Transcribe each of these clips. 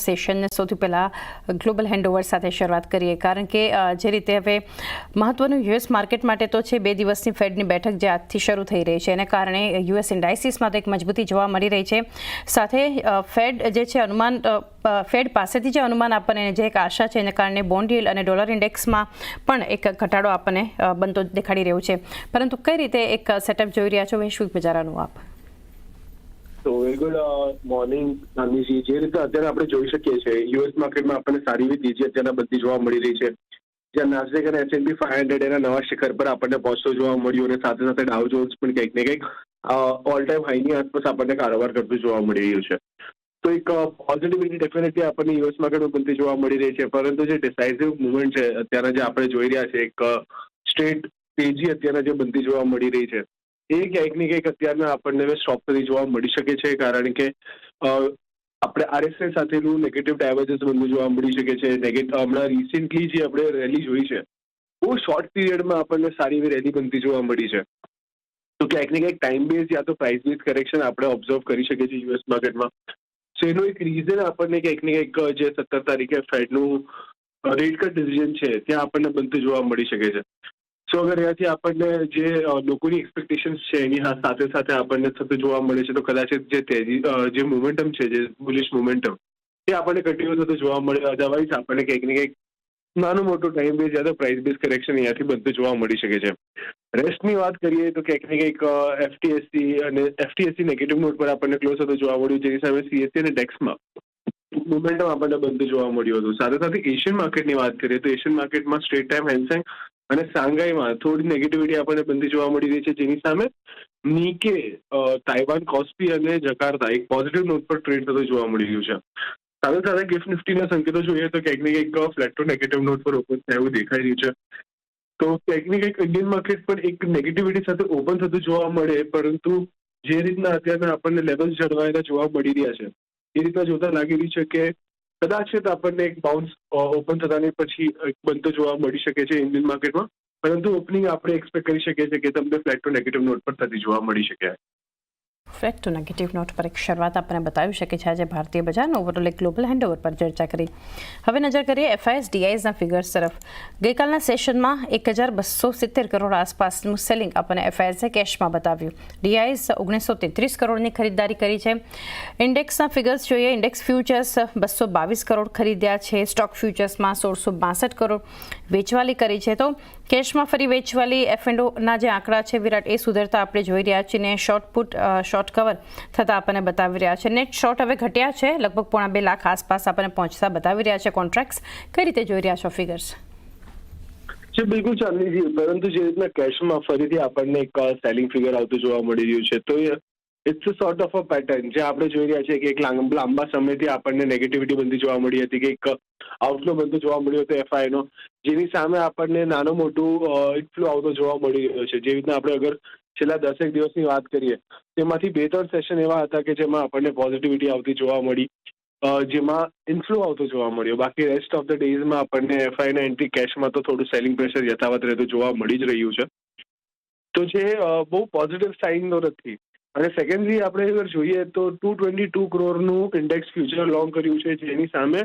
સેશનને સૌથી પહેલાં global handover સાથે શરૂઆત કરીએ, કારણ કે જે રીતે હવે મહત્વનું યુએસ માર્કેટ માટે તો છે 2 દિવસની ફેડની બેઠક જે આજથી શરૂ થઈ રહી છે, એને કારણે યુએસ ઇન્ડાઇસીસમાં તો એક મજબૂતી જોવા મળી રહી છે. સાથે ફેડ જે છે ફેડ પાસેથી જે અનુમાન આપણને જે એક આશા છે એને કારણે બોન્ડ યીલ્ડ અને ડોલર ઇન્ડેક્સમાં પણ એક ઘટાડો આપણને બનતો દેખાડી રહ્યું છે. પરંતુ કઈ રીતે એક સેટઅપ જોઈ રહ્યા છો વૈશ્વિક બજારોનું આપ? તો વેરી ગુડ મોર્નિંગ નાનીજી. જે રીતે અત્યારે આપણે જોઈ શકીએ છીએ યુએસ માર્કેટમાં આપણને સારી એવી તેજી અત્યારે બધી જોવા મળી રહી છે. જ્યાં નાસ્ડેક અને S&P 500 એના નવા શિખર પર આપણને પહોંચતો જોવા મળ્યું અને સાથે સાથે ડાઉ જોન્સ પણ કંઈક ને કંઈક ઓલ ટાઈમ હાઈની આસપાસ આપણને કારોબાર કરતું જોવા મળી રહ્યું છે. તો એક પોઝિટિવિટી ડેફિનેટલી આપણને યુએસ માર્કેટમાં બનતી જોવા મળી રહી છે. પરંતુ જે ડિસાઇઝિવ મુવમેન્ટ છે અત્યારે જે આપણે જોઈ રહ્યા છે, એક સ્ટ્રેટ તેજી અત્યારે જે બનતી જોવા મળી રહી છે, એ ક્યાંક ને ક્યાંક અત્યારના આપણને સ્ટોપ થતી જોવા મળી શકે છે. કારણ કે આપણે RSI સાથેનું નેગેટિવ ડાયવર્જન્સ બનતું જોવા મળી શકે છે. હમણાં રિસેન્ટલી જે આપણે રેલી જોઈ છે, બહુ શોર્ટ પીરિયડમાં આપણને સારી એવી રેલી બનતી જોવા મળી છે. તો ક્યાંક ને ક્યાંક ટાઈમ બેઝ યા તો પ્રાઇસ બેઝ કરેક્શન આપણે ઓબ્ઝર્વ કરી શકીએ છીએ યુએસ માર્કેટમાં. સો એનું એક રીઝન આપણને ક્યાંક ને ક્યાંક જે 17 તારીખે ફેડનું રેટ કટ ડિસિઝન છે ત્યાં આપણને બનતું જોવા મળી શકે છે. સો અગર ત્યાંથી આપણને જે લોકોની એક્સપેક્ટેશન્સ છે એની સાથે સાથે આપણને થતું જોવા મળે છે, તો કદાચ જે મોમેન્ટમ છે, જે બુલિશ મોમેન્ટમ, એ આપણને કન્ટિન્યુ થતું જોવા મળે. અધરવાઇઝ આપણને કંઈક ને કંઈક નાનું મોટું ટાઈમ બેઝ યા તો પ્રાઇસ બેઝ કરેક્શન અહીંયાથી બનતું જોવા મળી શકે છે. રેસ્ટની વાત કરીએ તો ક્યાંક ને કંઈક FTSE નેગેટિવ નોટ પર આપણને ક્લોઝ થતું જોવા મળ્યું, જેની સામે CSE અને ડેક્સમાં મોમેન્ટમ આપણને બનતું જોવા મળ્યું હતું. સાથે સાથે એશિયન માર્કેટની વાત કરીએ તો એશિયન માર્કેટમાં સ્ટ્રેટ ટાઈમ હેન્સેંગ અને શાંઘાઈમાં થોડી નેગેટિવિટી આપણને બનતી જોવા મળી રહી છે, જેની સામે નીકે, તાઇવાન કોસ્પી અને જકાર્તા એક પોઝિટિવ નોટ પર ટ્રેડ થતું જોવા મળી રહ્યું છે. સાથે સાથે ગિફ્ટ નિફ્ટીના સંકેતો જોઈએ તો ક્યાંક ને ક્યાંક ફ્લેટ ટુ નેગેટિવ નોટ પર ઓપન થાય એવું દેખાઈ રહ્યું છે. તો ક્યાંક ને ક્યાંક ઇન્ડિયન માર્કેટ પણ એક નેગેટિવિટી સાથે ઓપન થતું જોવા મળે, પરંતુ જે રીતના અત્યારના આપણને લેવલ્સ જળવાયેલા જોવા મળી રહ્યા છે, એ રીતના જોતા લાગી રહ્યું છે કે કદાચ આપણને એક બાઉન્સ ઓપન થતાની પછી બનતો જોવા મળી શકે છે ઇન્ડિયન માર્કેટમાં. પરંતુ ઓપનિંગ આપણે એક્સપેક્ટ કરી શકીએ છીએ કે તમને ફ્લેટ ટુ નેગેટિવ નોટ પર થતી જોવા મળી શકે. ફ્લેટ ટુ નેગેટિવ નોટ પર એક શરૂઆત આપણને બતાવી શકે છે આજે ભારતીય બજારનો ઓવરઓલ એક ગ્લોબલ હેન્ડઓવર પર ચર્ચા કરી. હવે નજર કરીએ FIS DIsના ફિગર્સ તરફ. ગઈકાલના સેશનમાં 1270 કરોડ આસપાસનું સેલિંગ આપણને FISએ કેશમાં બતાવ્યું. DIs 1933 કરોડની ખરીદદારી કરી છે. ઇન્ડેક્સના ફિગર્સ જોઈએ. ઇન્ડેક્સ ફ્યુચર્સ 222 કરોડ ખરીદ્યા છે. સ્ટોક ફ્યુચર્સમાં 1662 કરોડ વેચવાલી કરી છે. તો કેશમાં ફરી વેચવાલી F&Oના જે આંકડા છે વિરાટ, એ સુધરતા આપણે જોઈ રહ્યા છીએ ને શોર્ટ કવર થતાં આપણને બતાવી રહ્યા છે. નેટ શોર્ટ હવે ઘટ્યા છે, લગભગ 2.5 લાખ આસપાસ આપણને પહોંચતા બતાવી રહ્યા છે. કોન્ટ્રાક્ટ્સ કઈ રીતે જોઈ રહ્યા છો ફિગર્સ? બિલકુલ ચાંદનીજી, પરંતુ જે રીતના કેશમાં ફરીથી આપણને એક સેલિંગ ફિગર આવતું જોવા મળી રહ્યું છે, તો it's a sort of a pattern જે આપણે જોઈ રહ્યા છીએ કે એક લાંબા સમયથી આપણને નેગેટિવિટી બનતી જોવા મળી હતી, કે એક આઉટફ્લો બનતો જોવા મળ્યો હતો FIનો, જેની સામે આપણને નાનું મોટું ઇનફ્લો આવતો જોવા મળી રહ્યો છે. જે રીતના આપણે અગર છેલ્લા 10 દિવસની વાત કરીએ, તેમાંથી 2-3 સેશન એવા હતા કે જેમાં આપણને પોઝિટિવિટી આવતી જોવા મળી, જેમાં ઇનફ્લો આવતો જોવા મળ્યો. બાકી રેસ્ટ ઓફ ધ ડેઝમાં આપણને FIના એન્ટ્રી કેશમાં તો થોડું સેલિંગ પ્રેશર યથાવત રહેતું જોવા મળી જ રહ્યું છે. તો જે બહુ પોઝિટિવ સાઇન તો નથી. અને સેકન્ડલી આપણે અગર જોઈએ તો 222 કરોડનું ઇન્ડેક્સ ફ્યુચર લોંગ કર્યું છે, જેની સામે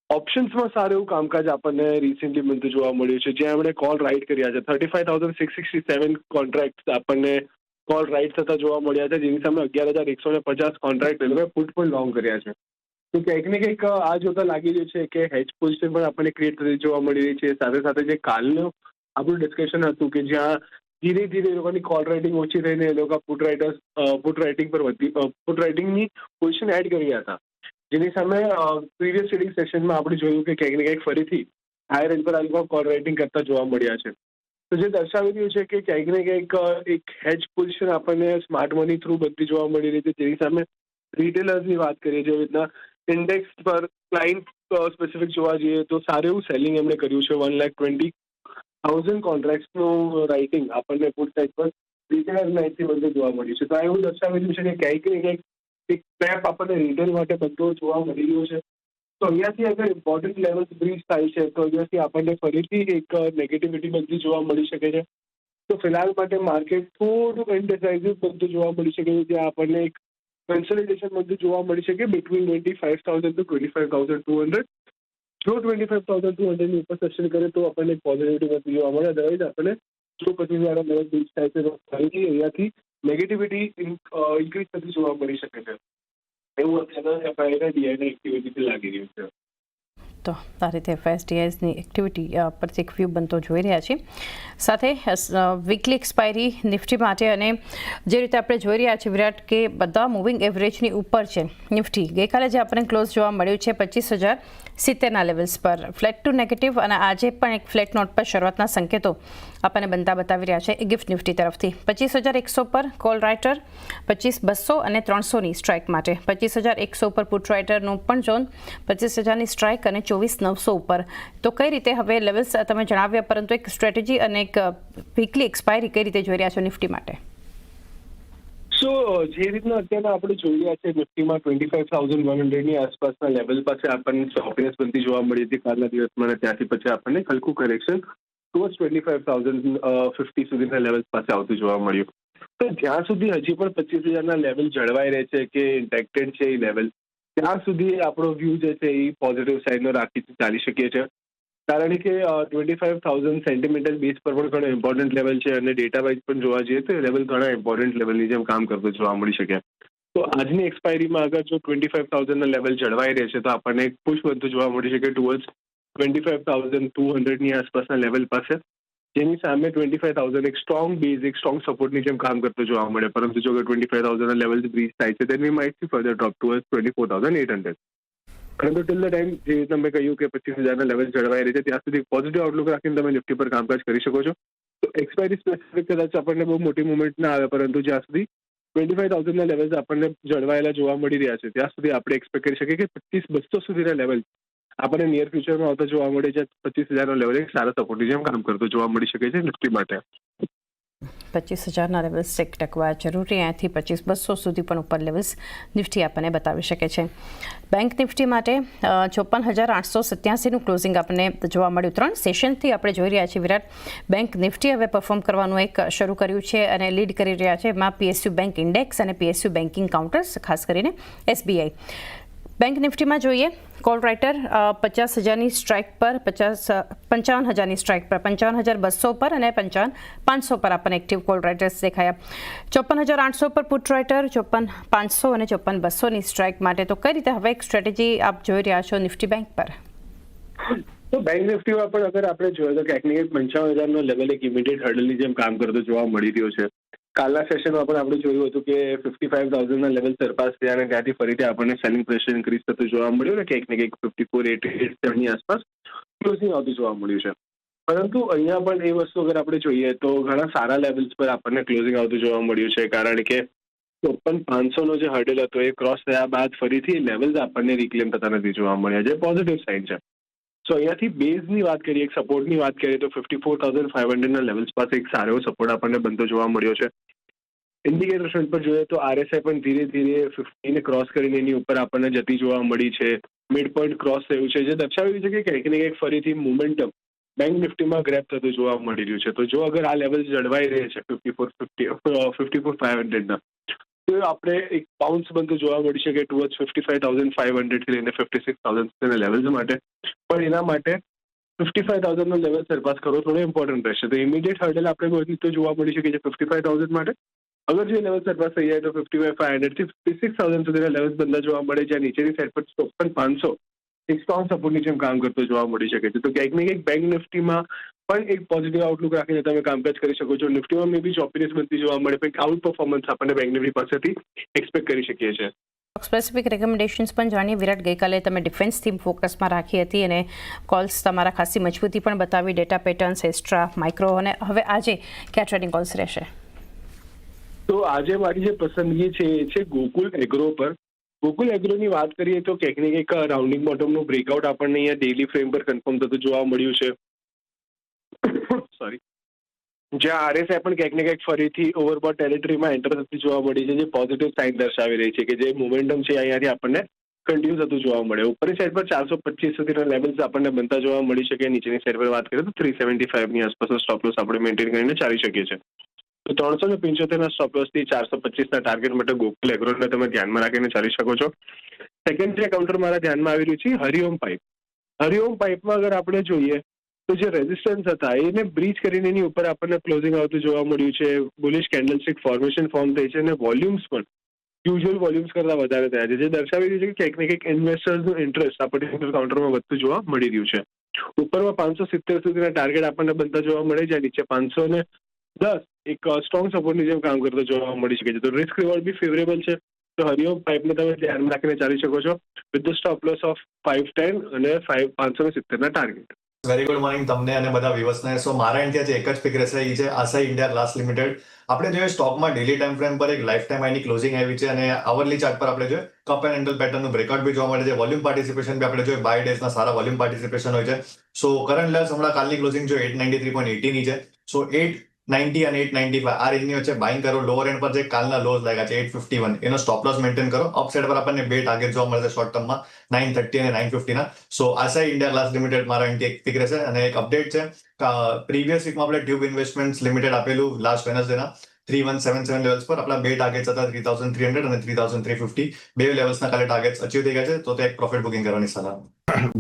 ઓપ્શન્સમાં સારું એવું કામકાજ આપણને રિસેન્ટલી બનતું જોવા મળ્યું છે, જ્યાં આપણે કોલ રાઇટ કર્યા છે. 35,667 કોન્ટ્રાક્ટ આપણને કોલ રાઇટ થતા જોવા મળ્યા છે, જેની સામે 11,150 કોન્ટ્રાક્ટ રેલવે પુટ પણ લોંગ કર્યા છે. તો ક્યાંક ને કંઈક આ જોતા લાગી રહ્યું છે કે હેજ પોઝિશન પણ આપણને ક્રિએટ થતી જોવા મળી રહી છે. સાથે સાથે જે કાલનું આપણું ડિસ્કશન હતું કે જ્યાં ધીરે ધીરે એ લોકોની કોલ રાઇટિંગ ઓછી થઈને એ લોકો પુટ રાઇટિંગની પોઝિશન એડ કર્યા હતા, જેની સામે પ્રીવિયસ ટ્રેડિંગ સેશનમાં આપણે જોયું કે ક્યાંક ને ક્યાંક ફરીથી હાયર એન્ડ પર આ લોકો કોલ રાઇટિંગ કરતા જોવા મળ્યા છે. તો જે દર્શાવી રહ્યું છે કે ક્યાંક ને ક્યાંક એક હેજ પોઝિશન આપણને સ્માર્ટ મની થ્રુ બનતી જોવા મળી રહી છે, જેની સામે રિટેલર્સની વાત કરીએ, જેવી રીતના ઇન્ડેક્સ પર ક્લાયન્ટ સ્પેસિફિક જોવા જઈએ તો સારું એવું સેલિંગ એમણે કર્યું છે. 1,20,000 કોન્ટ્રાક્ટ્સનું રાઇટિંગ આપણને પુટ સાઇડ પર રિટેલર નાઇટથી બધું જોવા મળ્યું છે. તો આ એવું દર્શાવી રહ્યું છે કે ક્યાંક ને ક્યાંક એક ટ્રેપ આપણને રિટેલ માટે બધો જોવા મળી રહ્યો છે. તો અહીંયાથી અગર ઇમ્પોર્ટન્ટ લેવલ્સ બ્રીચ થાય છે તો અહીંયાથી આપણને ફરીથી એક નેગેટિવિટી બનતી જોવા મળી શકે છે. તો ફિલહાલ માટે માર્કેટ થોડું ઇનડિસાઇઝિવ બનતું જોવા મળી શકે છે, જ્યાં આપણને એક કન્સોલિડેશન બધું જોવા મળી શકે બિટવીન 25,000 to 25,200. જો 25,200 ની ઉપર સસ્ટેન કરે તો આપણને પોઝિટિવિટી વધતી જોવા મળે. અદરવાઇઝ આપણને જો 25,000 લેવલ રીચ થાય છે તો ફરીથી અહીંયાથી નેગેટિવિટી ઇન્ક્રીઝ થતી જોવા મળી શકે છે. એવું અત્યારે એફઆઈઆઈ ડીઆઈની એક્ટિવિટીથી લાગી રહ્યું છે. તો આ રીતે એફઆઈએસડીઆઈની એક્ટિવિટી પરથી એક વ્યૂ બનતો જોઈ રહ્યા છીએ. સાથે વીકલી એક્સપાયરી નિફ્ટી માટે અને જે રીતે આપણે જોઈ રહ્યા છીએ વિરાટ કે બધા મૂવિંગ એવરેજની ઉપર છે નિફ્ટી. ગઈકાલે જે આપણને ક્લોઝ જોવા મળ્યું છે 25,070ના લેવલ્સ પર ફ્લેટ ટુ નેગેટિવ, અને આજે પણ એક ફ્લેટ નોટ પર શરૂઆતના સંકેતો આપણને બનતા બતાવી રહ્યા છે ગિફ્ટ નિફ્ટી તરફથી. 25,100 પર કોલ રાઇટર, 25,200 અને 300ની સ્ટ્રાઇક માટે, 25,100 ઉપર પુટ રાઇટરનું પણ ઝોન, 25,000ની સ્ટ્રાઇક અને 24,900 ઉપર. તો કઈ રીતે હવે લેવલ્સ તમે જણાવ્યા, પરંતુ એક સ્ટ્રેટેજી અને એક વીકલી એક્સપાયરી કઈ રીતે જોઈ રહ્યા છો નિફ્ટી માટે? સો જે રીતના અત્યારે આપણે જોઈ રહ્યા છે નિફ્ટીમાં 25,100ની આસપાસના લેવલ પાસે આપણને ચોકનેસ બનતી જોવા મળી હતી કાલના દિવસમાં, અને ત્યાંથી પછી આપણને હલકું કરેક્શન ટુવર્ડ્સ 25,050 સુધીના લેવલ પાસે આવતું જોવા મળ્યું. તો જ્યાં સુધી હજી પણ 25,000ના લેવલ જળવાઈ રહે છે કે ઇન્ટેક્ટેડ છે એ લેવલ, ત્યાં સુધી આપણો વ્યૂ જે છે એ પોઝિટિવ સાઇડનો રાખી ચાલી શકીએ છીએ. કારણ કે 25,000 સેન્ટિમેન્ટલ બેઝ પર પણ ઘણો ઇમ્પોર્ટન્ટ લેવલ છે, અને ડેટા વાઇઝ પણ જોવા જઈએ તો એ લેવલ ઘણા ઇમ્પોર્ટન્ટ લેવલની જેમ કામ કરતો જોવા મળી શકે. તો આજની એક્સપાયરીમાં અગર જો 25,000ના લેવલ જળવાઈ રહેશે તો આપણને એક પુશ બનતું જોવા મળી શકે ટુવર્ડ્સ 25,200ની આસપાસના લેવલ પાસે, જેની સામે 25,000 એક સ્ટ્રોંગ બેઝ, એક સ્ટ્રોંગ સપોર્ટની જેમ કામ કરતો જોવા મળે. પરંતુ જો 25,000ના લેવલ બ્રીચ થાય છે then we might see further drop towards 24,800. પરંતુ ટિલ ધ ટાઈમ જે તમે કહ્યું કે 25,000ના લેવલ જળવાઈ રહે છે ત્યાં સુધી પોઝિટિવ આઉટલુક રાખીને તમે નિફ્ટી પર કામકાજ કરી શકો છો. તો એક્સપાયરી સ્પેસિફિક કદાચ આપણને બહુ મોટી મુવમેન્ટ ના આવે, પરંતુ જ્યાં સુધી 25,000ના લેવલ્સ આપણને જળવાયેલા જોવા મળી રહ્યા છે ત્યાં સુધી આપણે એક્સપેક્ટ કરી શકીએ કે 25,200 સુધીના લેવલ આપણને નિયર ફ્યુચરમાં આવતા જોવા મળે છે. 25,000નો લેવલ એક સારા સપોર્ટની જેમ કામ કરતો જોવા મળી શકે છે નિફ્ટી માટે. 25,000ના લેવલ્સ ચેક ટકવા જરૂરી. અહીંયાથી 25,200 સુધી પણ ઉપર લેવલ્સ નિફ્ટી આપણને બતાવી શકે છે. બેંક નિફ્ટી માટે 54,887નું ક્લોઝિંગ આપણને જોવા મળ્યું. 3 સેશનથી આપણે જોઈ રહ્યા છીએ વિરાટ, બેંક નિફ્ટી હવે પરફોર્મ કરવાનું એક શરૂ કર્યું છે અને લીડ કરી રહ્યા છે. એમાં પીએસયુ બેંક ઇન્ડેક્સ અને પીએસયુ બેન્કિંગ કાઉન્ટર્સ, ખાસ કરીને એસબીઆઈ. બેંક નિફ્ટીમાં જોઈએ કોલ રાઇટર 50,000ની સ્ટ્રાઇક પર, 55,000ની સ્ટ્રાઇક પર, 55,200 પર અને 55,500 પર આપણને એક્ટિવ કોલ રાઇટર્સ દેખાયા. 54,800 પર પુટ રાઇટર, 54,500 અને 54,200ની સ્ટ્રાઇક માટે. તો કઈ રીતે હવે એક સ્ટ્રેટેજી આપ જોઈ રહ્યા છો નિફ્ટી બેંક પર? તો બેંક નિફ્ટીમાં પણ અગર આપણે જોઈએ તો ક્યાંક ને ક્યાંક 55,000નો લેવલ એક ઇમિડિયેટ હર્ડલની જેમ કામ કરતો જોવા મળી રહ્યો છે. કાલના સેશનમાં પણ આપણે જોયું હતું કે 55,000ના લેવલ સરપાસ થયા અને ત્યાંથી ફરીથી આપણને સેલિંગ પ્રેશર ઇન્ક્રીઝ થતું જોવા મળ્યું, ને ક્યાંક ને ક્યાંક 54,887ની આસપાસ ક્લોઝિંગ આવતું જોવા મળ્યું છે. પરંતુ અહીંયા પણ એ વસ્તુ અગર આપણે જોઈએ તો ઘણા સારા લેવલ્સ પર આપણને ક્લોઝિંગ આવતું જોવા મળ્યું છે, કારણ કે 54,500નો જે હર્ડલ હતો એ ક્રોસ થયા બાદ ફરીથી લેવલ્સ આપણને રિક્લેમ થતા નથી જોવા મળ્યા, જે પોઝિટિવ સાઇન છે. સો અહીંયાથી બેઝની વાત કરીએ, એક સપોર્ટની વાત કરીએ તો 54,500ના લેવલ્સ પાસે એક સારો એવો સપોર્ટ આપણને બનતો જોવા મળ્યો છે. ઇન્ડિકેટર ફ્રન્ટ પર જોઈએ તો આરએસઆઈ પણ ધીરે ધીરે 50ને ક્રોસ કરીને એની ઉપર આપણને જતી જોવા મળી છે. મિડ પોઈન્ટ ક્રોસ થયું છે, જે દર્શાવ્યું છે કે ક્યાંક ને ક્યાંક ફરીથી મોમેન્ટમ બેંક નિફ્ટીમાં ગ્રેપ થતું જોવા મળી રહ્યું છે. તો જો અગર આ લેવલ જળવાઈ રહે છે 54,500ના, તો આપણે એક બાઉન્સ બનતું જોવા મળી શકે ટુવર્ડ્સ 55,500થી લઈને 56,000 સુધીના લેવલ્સ માટે. પણ એના માટે 55,000નો લેવલ સરપાસ કરવો થોડો ઇમ્પોર્ટન્ટ રહેશે. તો ઇમિડિયેટ હર્ડલ આપણે બધી તો જોવા મળી શકે છે 55,000 માટે. અગર જો લેવલ સરપાસ થઈ જાય તો 55,500થી 56,000 સુધીના લેવલ્સ બંધા જોવા મળે, જ્યાં નીચેની સાઈડ પર 54,500 એક સ્ટ્રોંગ સપોર્ટની જેમ કામ કરતો જોવા મળી શકે છે. તો ક્યાંક ને ક્યાંક બેંક નિફ્ટીમાં પણ એક પોઝિટિવ આઉટલુક રાખીને તમે કામકાજ કરી શકો છો. નિફ્ટીમાં મે બી ચોપીનેસ બનતી જોવા મળે, પણ આઉટ પરફોર્મન્સ આપણને બેંક નિફ્ટી પાસેથી એક્સપેક્ટ કરી શકીએ છીએ. સ્પેસિફિક રેકમેન્ડેશન્સ પણ જાણીએ વિરાટ. ગઈકાલે તમે ડિફેન્સ થીમ ફોકસમાં રાખી હતી અને કોલ્સ તમારા ખાસી મજબૂતી પણ બતાવી, ડેટા પેટર્ન્સ, એસ્ટ્રા, માઇક્રો, અને હવે આજે કયા ટ્રેડિંગ કોલ્સ રહેશે? તો આજે મારી જે પસંદગી છે એ છે ગોકુલ એગ્રો પર. ગોકુલ એગ્રોની વાત કરીએ તો ક્યાંક ને ક્યાંક રાઉન્ડિંગ બોટમનું બ્રેકઆઉટ આપણને અહીંયા ડેઇલી ફ્રેમ પર કન્ફર્મ થતું જોવા મળ્યું છે. સોરી, જ્યાં આરએસઆઈ પણ ક્યાંક ને ક્યાંક ફરીથી ઓવરબોટ ટેરિટરીમાં એન્ટર થતી જોવા મળી છે, જે પોઝિટિવ સાઇન દર્શાવી રહી છે કે જે મોમેન્ટમ છે અહીંયાથી આપણને કન્ટિન્યુ થતું જોવા મળે. ઉપરની સાઈડ પર 425 સુધીના લેવલ્સ આપણને બનતા જોવા મળી શકે. નીચેની સાઈડ પર વાત કરીએ તો 375ની આસપાસનો સ્ટોપ લોસ આપણે મેન્ટેન કરીને ચાલી શકીએ છીએ. તો 375 સ્ટોપ લોસ થી 425 ટાર્ગેટ માટે ગોકુલ એગ્રોને તમે ધ્યાનમાં રાખીને ચાલી શકો છો. સેકન્ડ જે કાઉન્ટર મારા ધ્યાનમાં આવી રહ્યું છે હરિઓમ પાઇપ. હરિઓમ પાઇપમાં અગર આપણે જોઈએ તો જે રેઝિસ્ટન્સ હતા એને બ્રીચ કરીને એની ઉપર આપણને ક્લોઝિંગ આવતું જોવા મળ્યું છે. બુલિશ કેન્ડલસ્ટિક ફોર્મેશન ફોર્મ થઈ છે અને વોલ્યુમ્સ પણ યુઝ્યુઅલ વોલ્યુમ્સ કરતા વધારે થયા છે, જે દર્શાવી રહ્યું છે કે ક્યાંક ને ક્યાંક ઇન્વેસ્ટર્સનું ઇન્ટરેસ્ટ આ પર્ટિક્યુલર કાઉન્ટરમાં વધતું જોવા મળી રહ્યું છે. ઉપરમાં 570 સુધીના ટાર્ગેટ આપણને બનતા જોવા મળે છે, નીચે 510 એક સ્ટ્રોંગ સપોર્ટની જેમ કામ કરતો જોવા મળી શકે છે. તો રિસ્ક રિવોર્ડ બી ફેવરેબલ છે. તો હરિઓમ પાઇપને તમે ધ્યાનમાં રાખીને ચાલી શકો છો with the stop loss of 510 અને 570ના ટાર્ગેટ. વેરી ગુડ મોર્નિંગ તમને અને બધા વ્યુઅર્સને. સો મારા ઇન્ડિયા જે એક જ પિક રહેશે એ છે આશા ઇન્ડિયા ગ્લાસ લિમિટેડ. આપણે જોઈએ સ્ટોકમાં ડેલી ટાઈમ ફ્રેમ પર એક લાઈફ ટાઈમ આઈની ક્લોઝિંગ આવી છે અને આવરલી ચાર્ટ પર આપણે જોઈએ કપ એન્ડ હેન્ડલ પેટર્નનું બ્રેકઆઉટ બી જોવા મળે છે. વોલ્યુમ પાર્ટિસિપેશન બી આપણે જોઈએ બાય ડેઝના સારા વોલ્યુમ પાર્ટિસિપેશન હોય છે. સો કરંટ લેવલ્સ હમણાં કાલની ક્લોઝિંગ જો 893.80 ની છે. સો 890 અને 895 આ રેન્જની વચ્ચે બાઇંગ કરો. લોઅર એન્ડ પર જે કાલના લોઝ લાગ્યા છે 851 એનો સ્ટોપ લોસ મેન્ટેન કરો. અપસાઇડ પર આપણને બે ટાર્ગેટ જોવા મળશે શોર્ટ ટર્મમાં 930 અને 950 ના. સો આશા ઇન્ડિયા ગ્લાસ લિમિટેડ મારા અહીંથી એક પિક રહેશે. અને એક અપડેટ છે પ્રીવિયસ વીકમાં આપણે ટ્યુબ ઇન્વેસ્ટમેન્ટ લિમિટેડ આપેલું લાસ્ટ વેનસડેના 3177 લેવલ્સ પર આપણા બે ટાર્ગેટ્સ હતા 3300 અને 3350. બે લેવલ્સના કાલે ટાર્ગેટ્સ અચીવ થઈ ગયા છે. તો તે એક પ્રોફિટ બુકિંગ કરવાની સલાહ.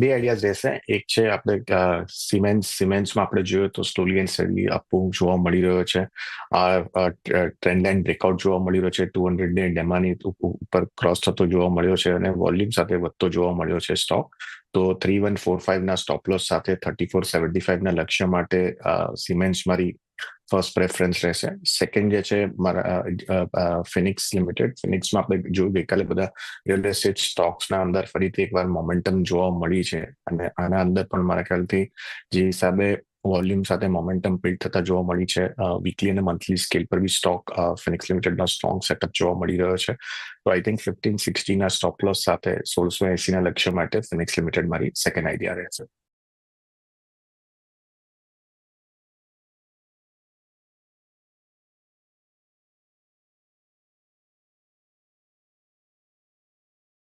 બે આઈડિયાઝ રહેશે. એક છે આપણે સિમેન્ટ્સમાં આપણે જોઈએ તો સ્લોલી એન્ડ સ્ટડીલી અપમૂવ જોવા મળી રહ્યો છે. આ ટ્રેન્ડ લાઇન બ્રેકઆઉટ જોવા મળી રહ્યો છે. 200 ને ડેમાની ઉપર ક્રોસ થતો જોવા મળ્યો છે અને વોલ્યુમ સાથે વધતો જોવા મળ્યો છે સ્ટોક. તો 3145 ના સ્ટોપ લોસ સાથે 3475 ના લક્ષ્ય માટે સિમેન્ટ્સ મારી ફર્સ્ટ પ્રેફરન્સ રહેશે. સેકન્ડ જે છે મારા ફિનિક્સ લિમિટેડ. ફિનિક્સમાં આપણે જોયું ગઈકાલે બધા રિયલ એસ્ટેટ સ્ટોક્સના અંદર ફરીથી એકવાર મોમેન્ટમ જોવા મળી છે અને આના અંદર પણ મારા ખ્યાલથી જે હિસાબે વોલ્યુમ સાથે મોમેન્ટમ બિલ્ડ થતા જોવા મળી છે વીકલી અને મંથલી સ્કેલ પર બી સ્ટોક ફિનિક્સ લિમિટેડનો સ્ટ્રોંગ સેટઅપ જોવા મળી રહ્યો છે. તો આઈ થિંક 1560 ના સ્ટોપ લોસ સાથે 1680 ના લક્ષ્ય માટે ફિનિક્સ લિમિટેડ મારી સેકન્ડ આઈડિયા રહેશે.